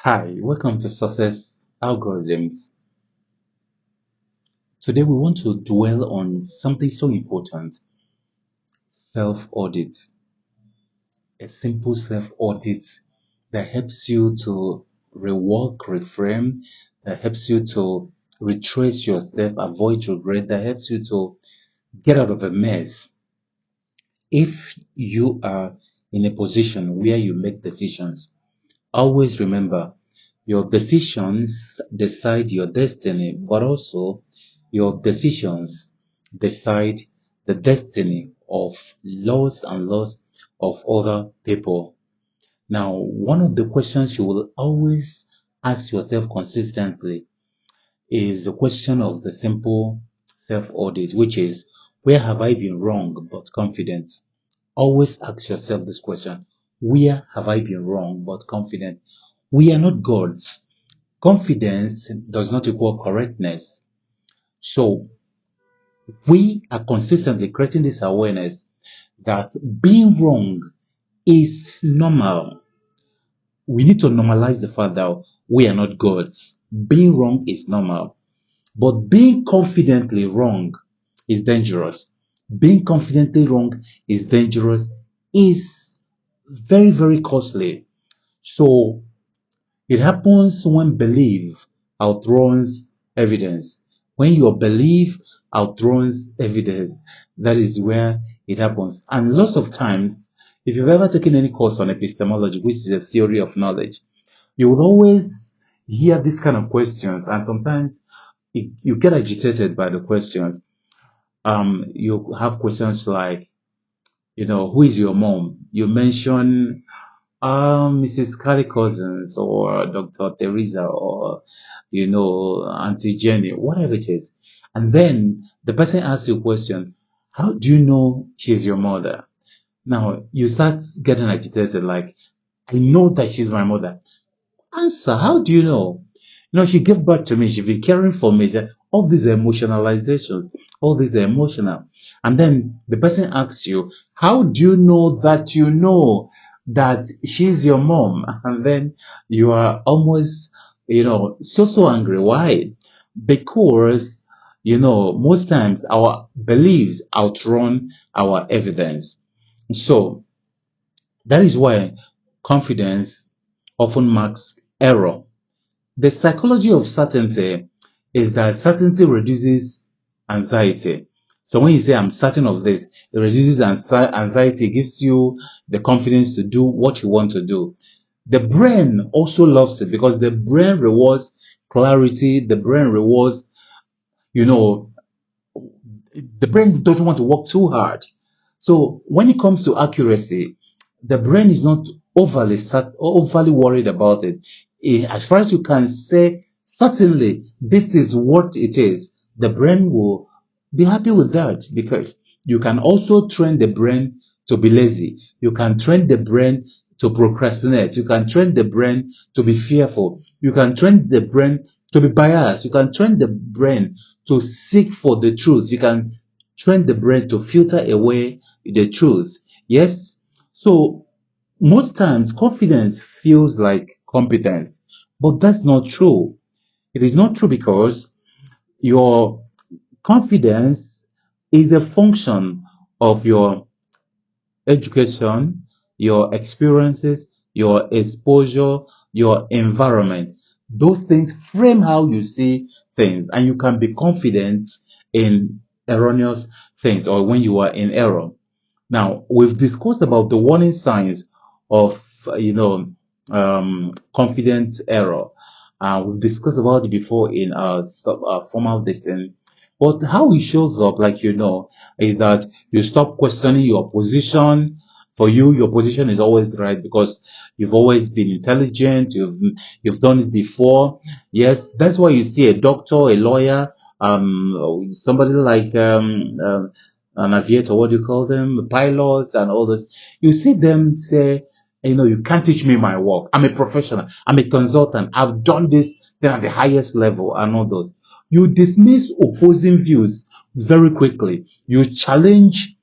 Hi, welcome to Success Algorithms. Today we want to dwell on something so important, self-audit. A simple self-audit that helps you to rework, reframe, that helps you to retrace your step, avoid regret, that helps you to get out of a mess. If you are in a position where you make decisions, always remember your decisions decide your destiny, but also your decisions decide the destiny of lots and lots of other people. Now, one of the questions you will always ask yourself consistently is the question of the simple self audit, which is, where have I been wrong but confident? Always ask yourself this question. Where have I been wrong but confident? We are not gods. Confidence does not equal correctness. So we are consistently creating this awareness that being wrong is normal. We need to normalize the fact that we are not gods. Being wrong is normal. But being confidently wrong is dangerous. Being confidently wrong is dangerous, is very, very costly. So it happens when belief outruns evidence. When your belief outruns evidence, that is where it happens. And lots of times, if you've ever taken any course on epistemology, which is a theory of knowledge, you will always hear these kind of questions, and sometimes you get agitated by the questions. You have questions like, who is your mom? You mention Mrs. Carly Cousins or Dr. Teresa or, Auntie Jenny, whatever it is. And then the person asks you a question, how do you know she's your mother? Now you start getting agitated, like, I know that she's my mother. Answer, how do you know? She gave birth to me, she been caring for me. All these emotionalizations, all these are emotional. And then the person asks you, how do you know that she's your mom? And then you are almost, so angry. Why? Because, most times our beliefs outrun our evidence. So that is why confidence often marks error. The psychology of certainty is that certainty reduces anxiety. So when you say, I'm certain of this, it reduces anxiety, gives you the confidence to do what you want to do. The brain also loves it because the brain rewards clarity. The brain rewards, you know, the brain doesn't want to work too hard. So when it comes to accuracy, the brain is not overly worried about it. As far as you can say, certainly this is what it is, the brain will be happy with that, because you can also train the brain to be lazy. You can train the brain to procrastinate. You can train the brain to be fearful. You can train the brain to be biased. You can train the brain to seek for the truth. You can train the brain to filter away the truth. Yes? So most times confidence feels like competence, but that's not true. It is not true because your confidence is a function of your education, your experiences, your exposure, your environment. Those things frame how you see things, and you can be confident in erroneous things or when you are in error. Now, we've discussed about the warning signs of, confidence error. We've discussed about it before in our formal distance. But how it shows up, is that you stop questioning your position. For you, your position is always right because you've always been intelligent. You've done it before. Yes, that's why you see a doctor, a lawyer, somebody like an aviator, what do you call them? Pilots and all those. You see them say, you can't teach me my work. I'm a professional. I'm a consultant. I've done this thing at the highest level and all those. You dismiss opposing views very quickly. You challenge,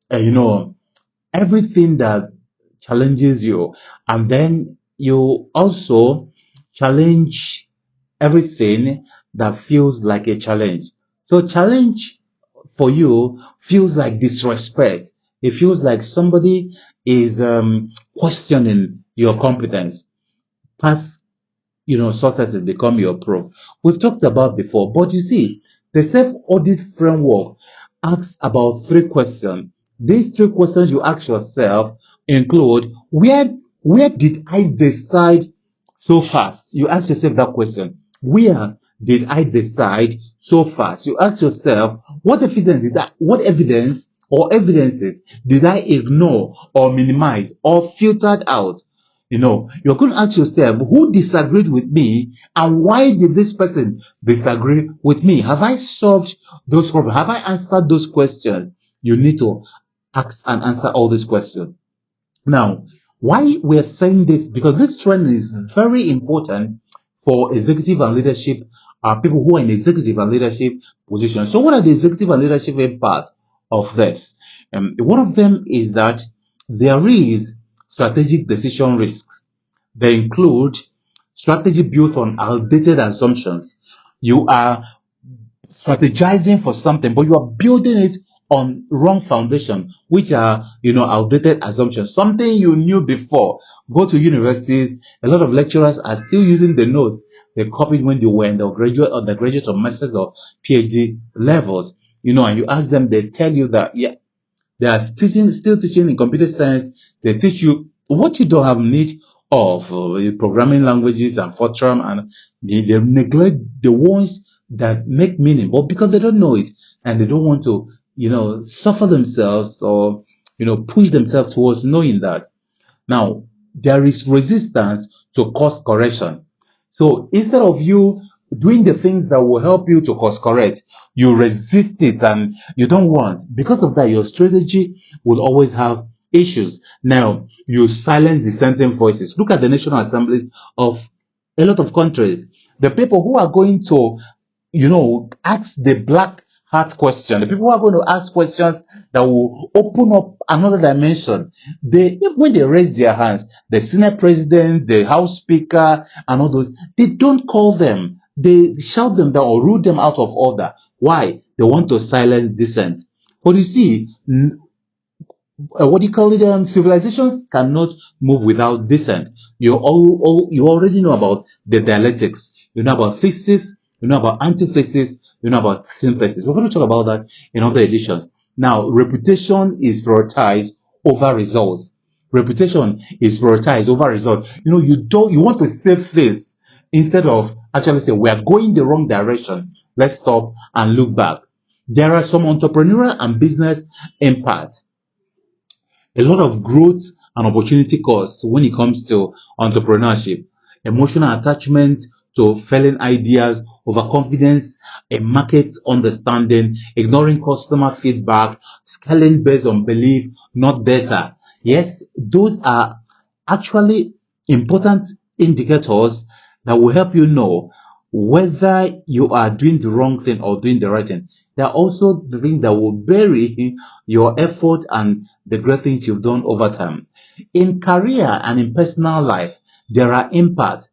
everything that challenges you. And then you also challenge everything that feels like a challenge. So challenge for you feels like disrespect. It feels like somebody is questioning your competence. Past success has become your proof. We've talked about before, but you see, the self-audit framework asks about three questions. These three questions you ask yourself include where did I decide so fast? You ask yourself that question. Where did I decide so fast? You ask yourself, what evidence or evidences did I ignore or minimize or filtered out? You're going to ask yourself, who disagreed with me and why did this person disagree with me? Have I solved those problems? Have I answered those questions? You need to ask and answer all these questions. Now, why we're saying this? Because this training is very important for executive and leadership, people who are in executive and leadership positions. So what are the executive and leadership impact of this? One of them is that there is strategic decision risks. They include strategy built on outdated assumptions. You are strategizing for something, but you are building it on wrong foundation, which are, outdated assumptions. Something you knew before. Go to universities, a lot of lecturers are still using the notes they copied when they were in the graduate or master's or PhD levels. And you ask them, they tell you that, yeah, they are still teaching in computer science. They teach you what you don't have need of, programming languages and Fortran, and they neglect the ones that make meaning, but because they don't know it and they don't want to, suffer themselves or, push themselves towards knowing that. Now, there is resistance to course correction. So instead of you doing the things that will help you to course correct, you resist it and you don't want. Because of that, your strategy will always have issues. Now, you silence dissenting voices. Look at the national assemblies of a lot of countries. The people who are going to, ask the black heart question, the people who are going to ask questions that will open up another dimension, even when they raise their hands, the Senate president, the House Speaker, and all those, they don't call them. They shout them down or rule them out of order. Why? They want to silence dissent. But you see, what do you call it? Civilizations cannot move without dissent. You already know about the dialectics. You know about thesis. You know about antithesis. You know about synthesis. We're going to talk about that in other editions. Now, reputation is prioritized over results. Reputation is prioritized over results. You want to save face instead of actually say we are going the wrong direction. Let's stop and look back. There are some entrepreneurial and business impacts, a lot of growth and opportunity costs when it comes to entrepreneurship. Emotional attachment to failing ideas, overconfidence, a market understanding, ignoring customer feedback, scaling based on belief, not data. Yes, those are actually important indicators that will help you know whether you are doing the wrong thing or doing the right thing. They are also the things that will bury your effort and the great things you've done over time. In career and in personal life, there are impacts.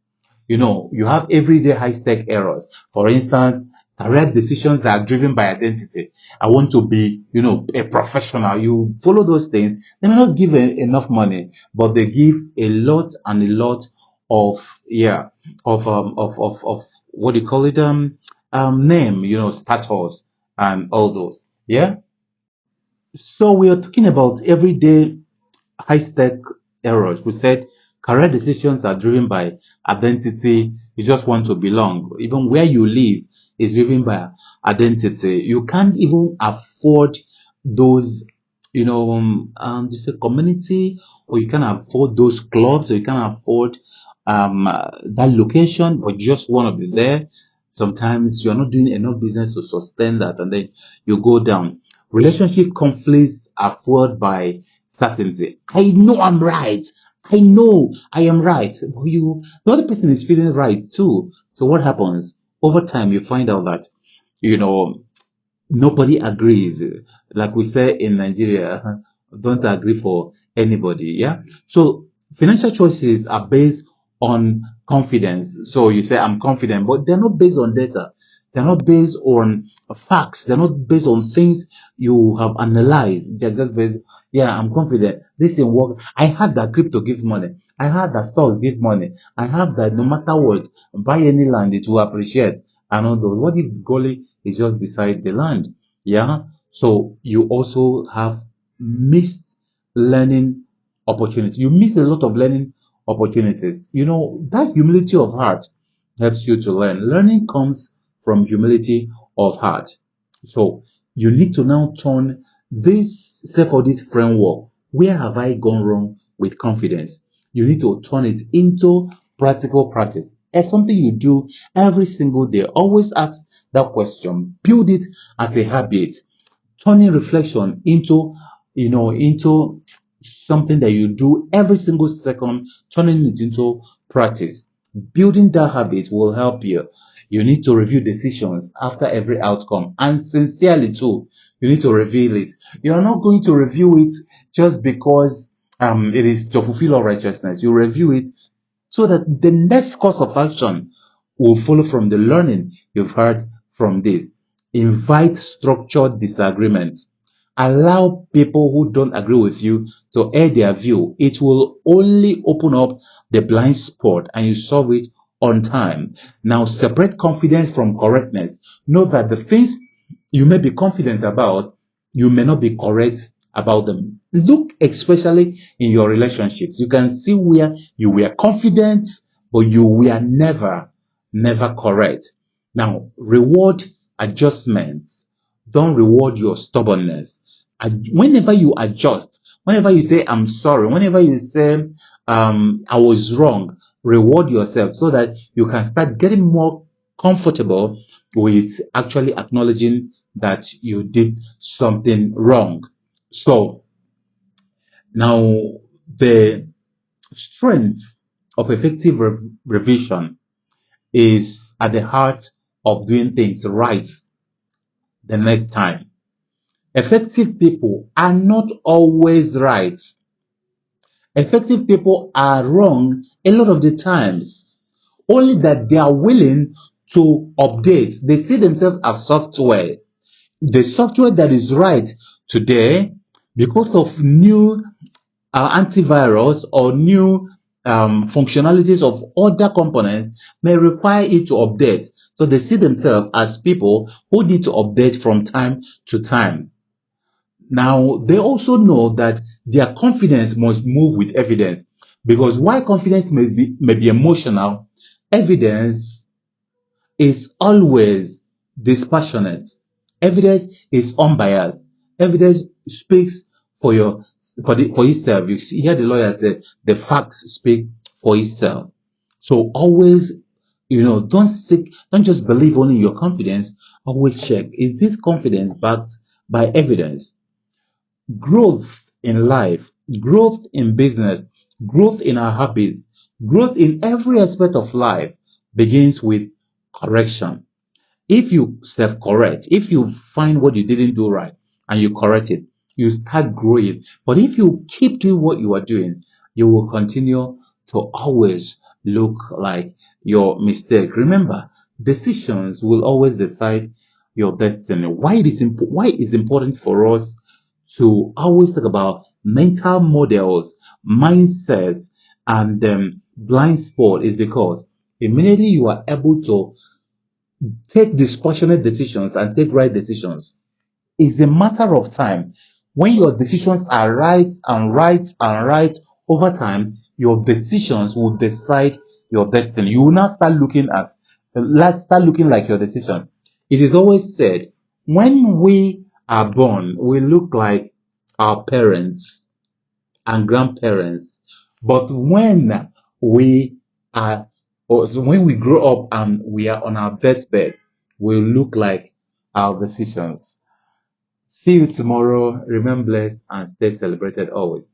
You have everyday high stake errors. For instance, career decisions that are driven by identity. I want to be, a professional. You follow those things. They may not give enough money, but they give a lot and a lot of, of what do you call it? Name, status and all those. Yeah. So we are talking about everyday high stake errors. We said career decisions are driven by identity. You just want to belong. Even where you live is driven by identity. You can't even afford those, you say community, or you can afford those clubs, or you can afford that location, but you just want to be there. Sometimes you're not doing enough business to sustain that, and then you go down. Relationship conflicts are fueled by certainty. I know I'm right. I know I am right. But the other person is feeling right too. So what happens? Over time, you find out that, nobody agrees. Like we say in Nigeria, don't agree for anybody. Yeah. So financial choices are based on confidence. So you say, I'm confident, but they're not based on data. They're not based on facts. They're not based on things you have analyzed. They're just based, yeah, I'm confident. This thing work. I heard that crypto gives money. I heard that stocks give money. I heard that no matter what, buy any land, it will appreciate. And all those. What if Goli is just beside the land? Yeah. So you also have missed learning opportunities. You miss a lot of learning opportunities. You know, that humility of heart helps you to learn. Learning comes from humility of heart. So you need to now turn this self-audit framework. Where have I gone wrong with confidence? You need to turn it into practical practice. It's something you do every single day. Always ask that question. Build it as a habit. Turning reflection into, into something that you do every single second, turning it into practice. Building that habit will help you. You need to review decisions after every outcome, and sincerely too. You need to reveal it. You are not going to review it just because it is to fulfill all righteousness. You review it so that the next course of action will follow from the learning you've heard from this. Invite structured disagreements. Allow people who don't agree with you to air their view. It will only open up the blind spot and you solve it on time. Now, separate confidence from correctness. Know that the things you may be confident about, you may not be correct about them. Look especially in your relationships. You can see where you were confident, but you were never correct. Now, reward adjustments. Don't reward your stubbornness. Whenever you adjust, whenever you say, I'm sorry, whenever you say, I was wrong, reward yourself so that you can start getting more comfortable with actually acknowledging that you did something wrong. So now the strength of effective revision is at the heart of doing things right the next time. Effective people are not always right. Effective people are wrong a lot of the times. Only that they are willing to update. They see themselves as software. The software that is right today, because of new antivirus or new functionalities of other components, may require it to update. So they see themselves as people who need to update from time to time. Now, they also know that their confidence must move with evidence, because while confidence may be emotional, evidence is always dispassionate. Evidence is unbiased. Evidence speaks for for itself. You see, hear the lawyer say the facts speak for itself. So always, don't just believe only in your confidence. Always check, is this confidence backed by evidence? Growth in life, growth in business, growth in our habits, growth in every aspect of life begins with correction. If you self-correct, if you find what you didn't do right and you correct it, you start growing. But if you keep doing what you are doing, you will continue to always look like your mistake. Remember, decisions will always decide your destiny. Why it is important for us to always talk about mental models, mindsets, and blind spot is because immediately you are able to take dispassionate decisions and take right decisions. It's a matter of time. When your decisions are right and right and right over time, your decisions will decide your destiny. You will not start looking like your decision. It is always said, when we are born, we look like our parents and grandparents. But we are, when we grow up and we are on our deathbed, we look like our decisions. See you tomorrow. Remain blessed and stay celebrated always.